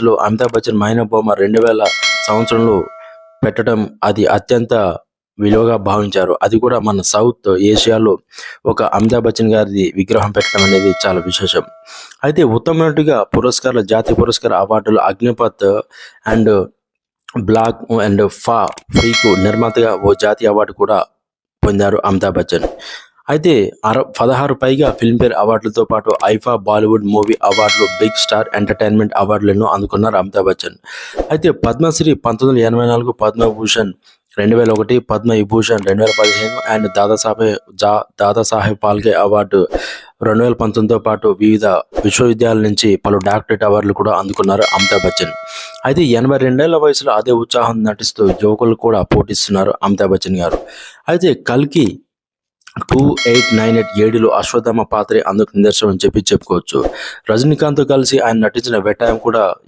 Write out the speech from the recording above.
లో అమితాబ్ బచ్చన్ మహిళా బొమ్మ 2000 సంవత్సరంలో పెట్టడం అది అత్యంత విలువగా భావించారు. అది కూడా మన సౌత్ ఏషియాలో ఒక అమితాబ్ బచ్చన్ గారిది విగ్రహం పెట్టడం అనేది చాలా విశేషం. అయితే ఉత్తమ నటుడిగా పురస్కారాలు, జాతీయ పురస్కార అవార్డులు అగ్నిపత్ అండ్ బ్లాక్ అండ్ ఫీకు నిర్మాతగా ఓ జాతీయ అవార్డు కూడా పొందారు అమితాబ్ బచ్చన్. అయితే 16 పైగా ఫిల్మ్ఫేర్ అవార్డులతో పాటు ఐఫా బాలీవుడ్ మూవీ అవార్డులు, బిగ్ స్టార్ ఎంటర్టైన్మెంట్ అవార్డులను అందుకున్నారు అమితాబ్ బచ్చన్. అయితే పద్మశ్రీ 1984, పద్మభూషణ్ 2001, పద్మ విభూషణ్ 2015 అండ్ దాదాసాహెబ్ ఫాల్కే అవార్డు 2019తో పాటు వివిధ విశ్వవిద్యాలయాల నుంచి పలు డాక్టరేట్ అవార్డులు కూడా అందుకున్నారు అమితాబ్ బచ్చన్. అయితే 82 ఏళ్ల వయసులో అదే ఉత్సాహం నటిస్తూ యువకులు కూడా పోటీస్తున్నారు అమితాబ్ బచ్చన్ గారు. అయితే కల్కి 2898 అశ్వత్థామ పాత్రే అందుకు నిదర్శనం అని చెప్పుకోవచ్చు. రజనీకాంత్తో కలిసి ఆయన నటించిన వెట్టాయం కూడా